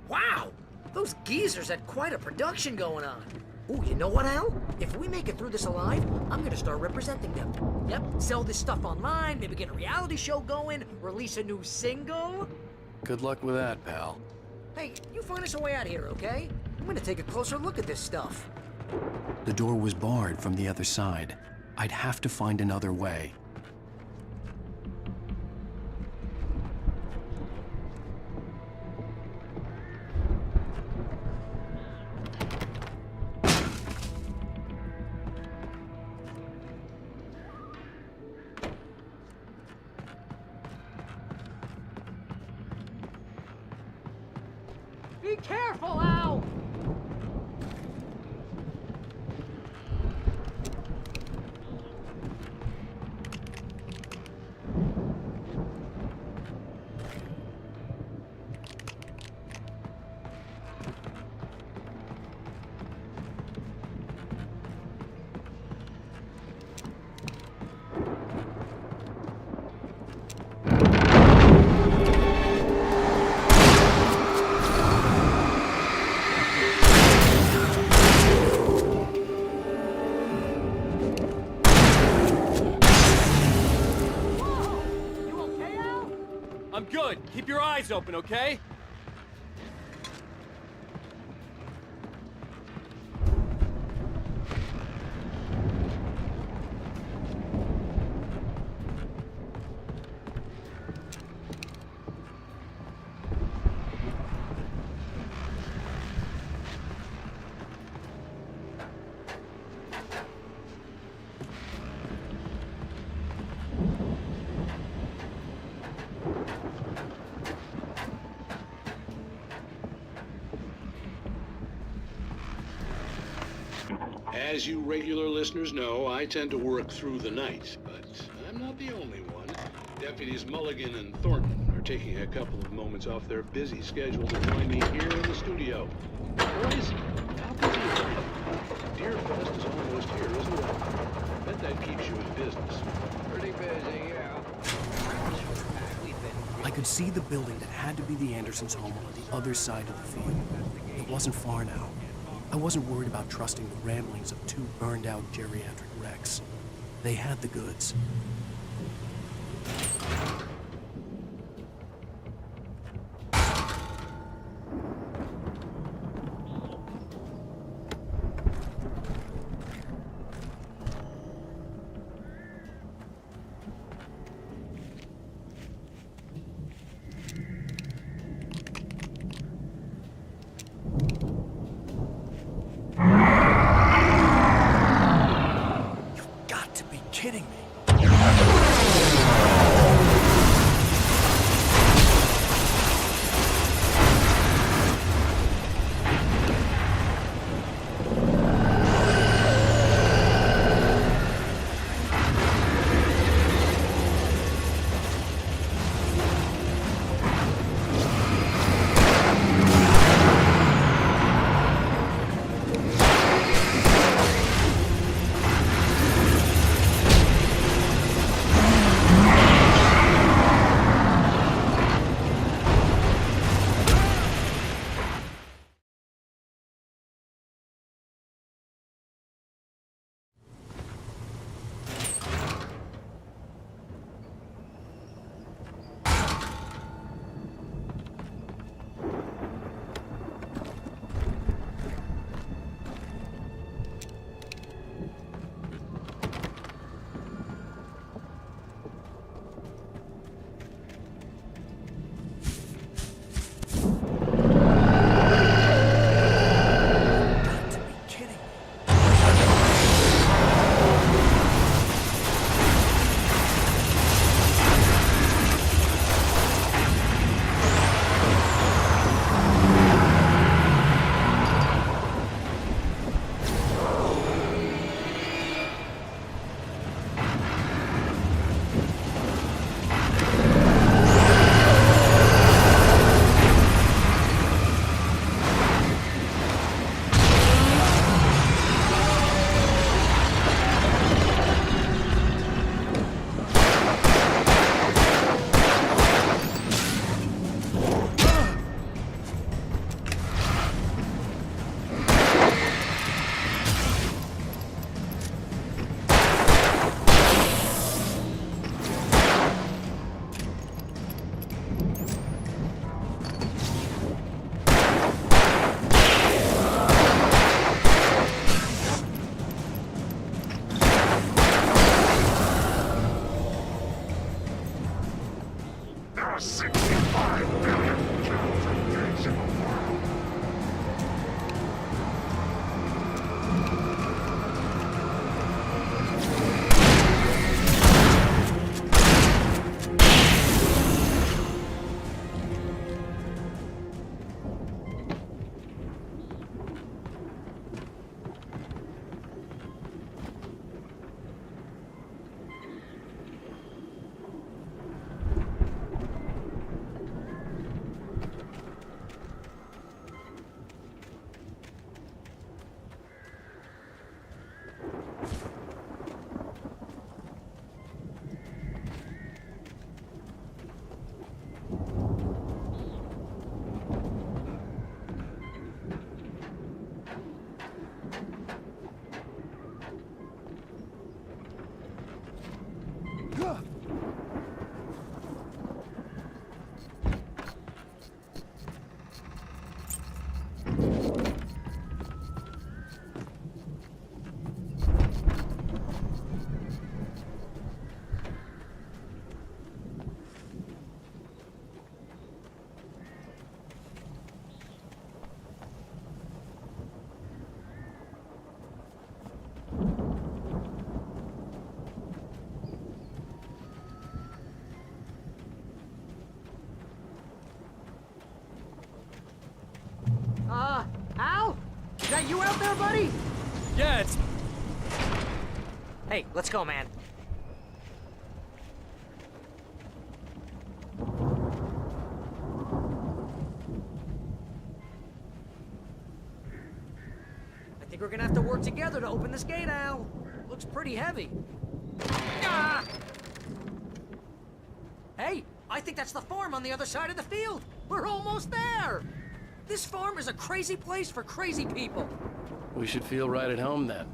Wow! Those geezers had quite a production going on. Ooh, you know what, Al? If we make it through this alive, I'm gonna start representing them. Yep, sell this stuff online, maybe get a reality show going, release a new single.
Good luck with that, pal.
Hey, you find us a way out of here, okay? I'm gonna take a closer look at this stuff.
The door was barred from the other side. I'd have to find another way.
Be careful, Al!
eyes open, okay?
As you regular listeners know, I tend to work through the night, but I'm not the only one. Deputies Mulligan and Thornton are taking a couple of moments off their busy schedule to join me here in the studio. Boys, how busy are you? Deerfest is almost here, isn't it? I bet that keeps you in business.
Pretty busy, yeah.
I could see the building that had to be the Andersons' home on the other side of the field. It wasn't far now. I wasn't worried about trusting the ramblings of two burned-out geriatric wrecks. They had the goods. Kidding me.
that you out there, buddy?
Yeah, it's...
Hey, let's go, man. I think we're gonna have to work together to open this gate, Al. Looks pretty heavy. Ah! Hey, I think that's the farm on the other side of the field. We're almost there. This farm is a crazy place for crazy people.
We should feel right at home then.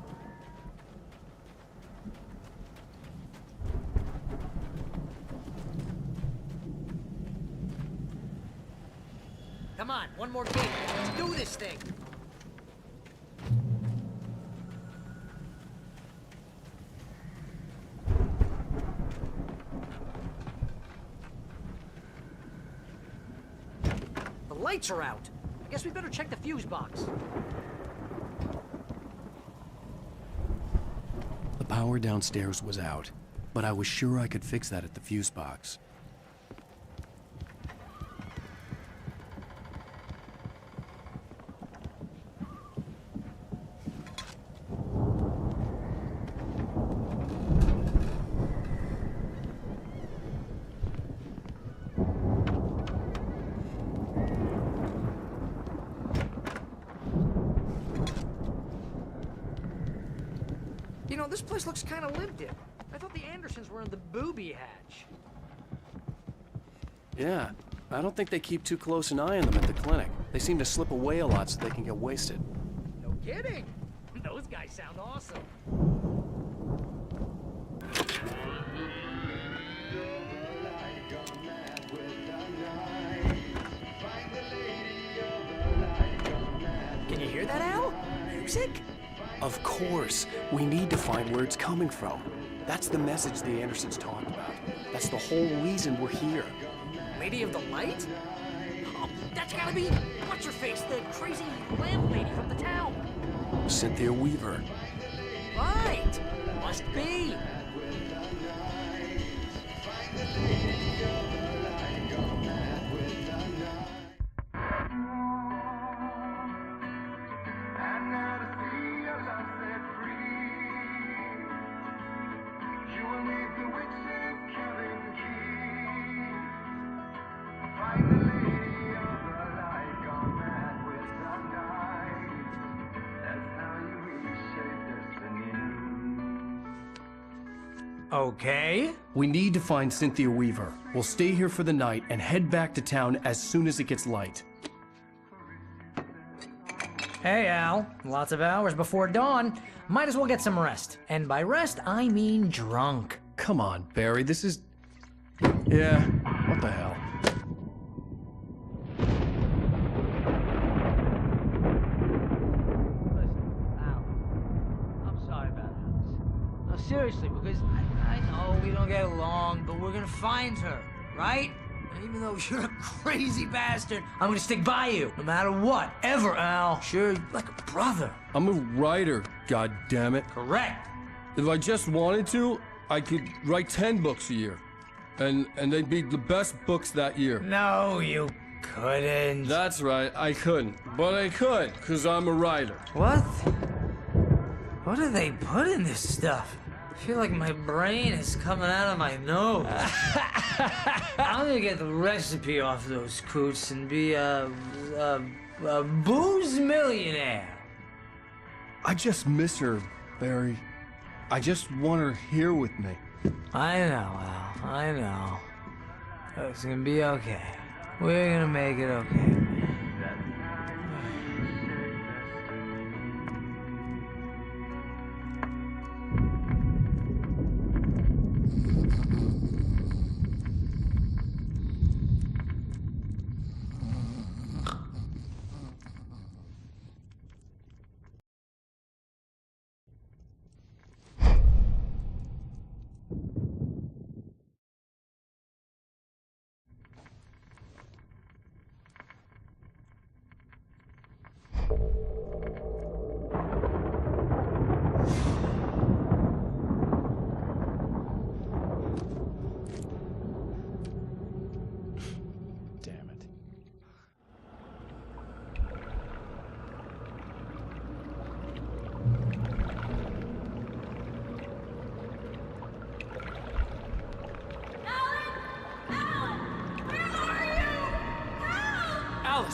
Come on, one more gate. Let's do this thing. The lights are out. I guess we better check the fuse box.
The power downstairs was out, but I was sure I could fix that at the fuse box.
You know, this place looks kind of lived in. I thought the Andersons were in the booby hatch.
Yeah, I don't think they keep too close an eye on them at the clinic. They seem to slip away a lot so they can get wasted.
No kidding. Those guys sound awesome. Can you hear that, Al? Music?
Of course. We need to find where it's coming from. That's the message the Andersons talked about. That's the whole reason we're here.
Lady of the Light? Oh, that's gotta be what's-her-face, the crazy lamp lady from the town.
Cynthia Weaver.
Right. Must be. Okay.
We need to find Cynthia Weaver. We'll stay here for the night and head back to town as soon as it gets light.
Hey, Al. Lots of hours before dawn. Might as well get some rest. And by rest, I mean drunk.
Come on, Barry, this is... Yeah, what the hell?
Seriously, because I know we don't get along, but we're gonna find her, right? And even though you're a crazy bastard, I'm gonna stick by you, no matter what, ever, Al. Sure, you're like a brother.
I'm a writer, goddammit.
Correct.
If I just wanted to, I could write 10 books a year. And they'd be the best books that year.
No, you couldn't.
That's right, I couldn't. But I could, because I'm a writer.
What? What do they put in this stuff? I feel like my brain is coming out of my nose. I'm gonna get the recipe off those coots and be a booze millionaire.
I just miss her, Barry. I just want her here with me.
I know, Al. I know. It's gonna be okay. We're gonna make it okay.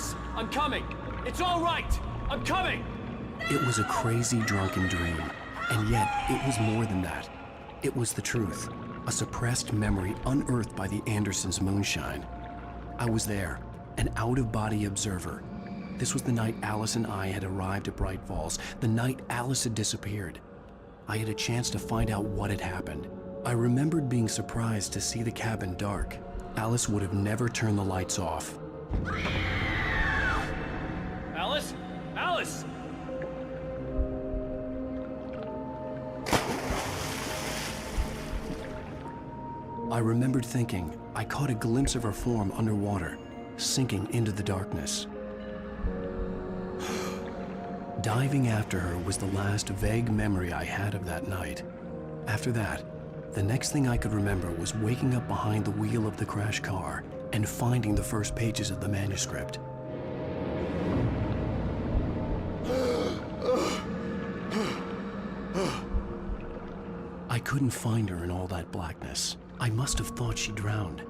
Alice! I'm coming! It's all right! I'm coming!
It was a crazy, drunken dream, and yet it was more than that. It was the truth, a suppressed memory unearthed by the Andersons' moonshine. I was there, an out-of-body observer. This was the night Alice and I had arrived at Bright Falls, the night Alice had disappeared. I had a chance to find out what had happened. I remembered being surprised to see the cabin dark. Alice would have never turned the lights off.
Alice? Alice!
I remembered thinking I caught a glimpse of her form underwater, sinking into the darkness. Diving after her was the last vague memory I had of that night. After that, the next thing I could remember was waking up behind the wheel of the crashed car and finding the first pages of the manuscript. I couldn't find her in all that blackness. I must have thought she drowned.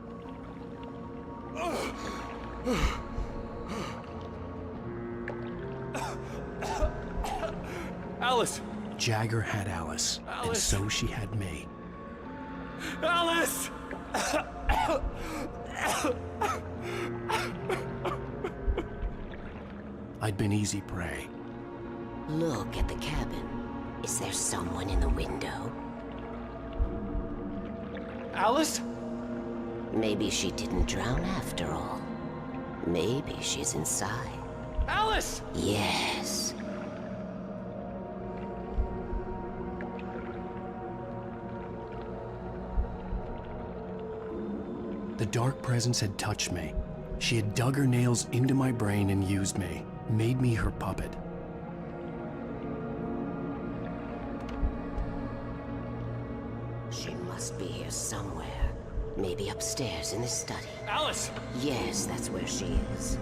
Alice!
Jagger had Alice, and so she had me.
Alice!
I'd been easy prey.
Look at the cabin. Is there someone in the window?
Alice?
Maybe she didn't drown after all. Maybe she's inside.
Alice!
Yes.
The dark presence had touched me. She had dug her nails into my brain and used me, made me her puppet.
She must be here somewhere. Maybe upstairs in the study.
Alice!
Yes, that's where she is.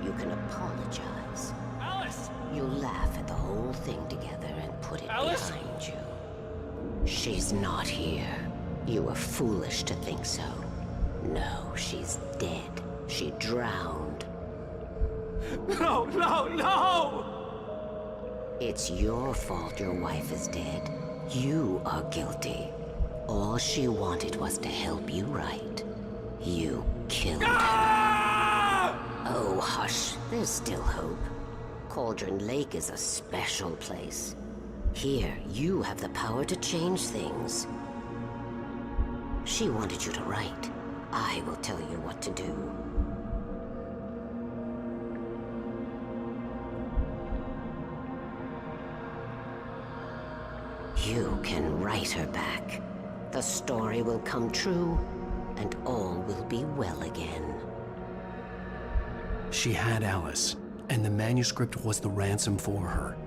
You can apologize.
Alice!
You'll laugh at the whole thing together and put it
Alice?
behind you. She's not here. You were foolish to think so. No, she's dead. She drowned.
No, no, no!
It's your fault your wife is dead. You are guilty. All she wanted was to help you right. You killed her. Oh, hush. There's still hope. Cauldron Lake is a special place. Here, you have the power to change things. She wanted you to write. I will tell you what to do. You can write her back. The story will come true, and all will be well again.
She had Alice, and the manuscript was the ransom for her.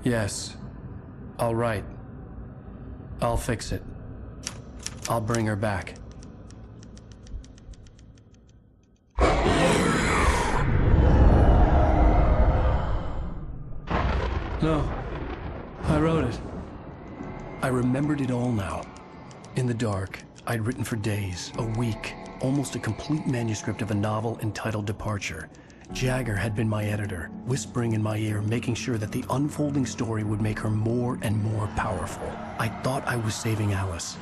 Yes. All right. I'll fix it. I'll bring her back. No. I wrote it. I remembered it all now. In the dark, I'd written for days, a week, almost a complete manuscript of a novel entitled Departure. Jagger had been my editor, whispering in my ear, making sure that the unfolding story would make her more and more powerful. I thought I was saving Alice.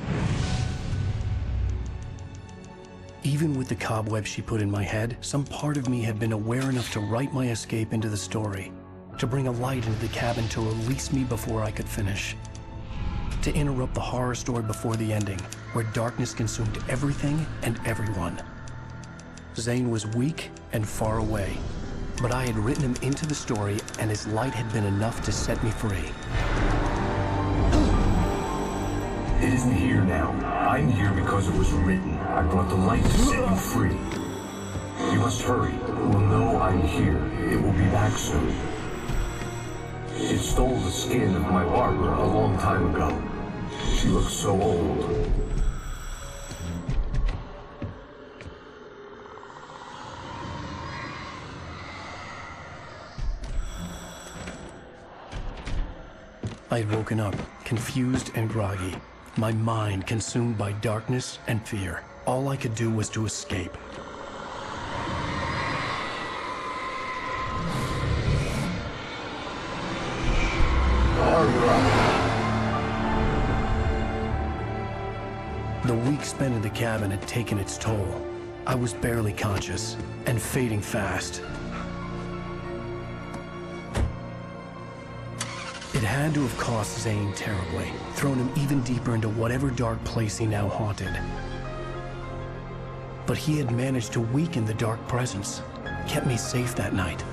Even with the cobwebs she put in my head, some part of me had been aware enough to write my escape into the story, to bring a light into the cabin to release me before I could finish, to interrupt the horror story before the ending, where darkness consumed everything and everyone. Zane was weak and far away, but I had written him into the story, and his light had been enough to set me free.
It isn't here now. I'm here because it was written. I brought the light to set you free. You must hurry. We'll know I'm here. It will be back soon. It stole the skin of my Barbara a long time ago. She looks so old.
I had woken up, confused and groggy, my mind consumed by darkness and fear. All I could do was to escape. The week spent in the cabin had taken its toll. I was barely conscious, and fading fast. It had to have cost Zane terribly, thrown him even deeper into whatever dark place he now haunted. But he had managed to weaken the dark presence, kept me safe that night.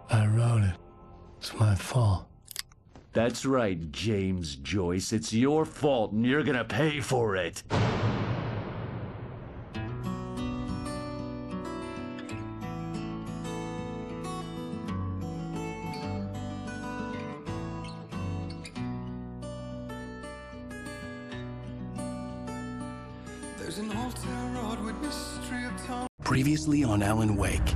I wrote it. It's my fault.
That's right, James Joyce. It's your fault, and you're gonna pay for it.
Previously on Alan Wake.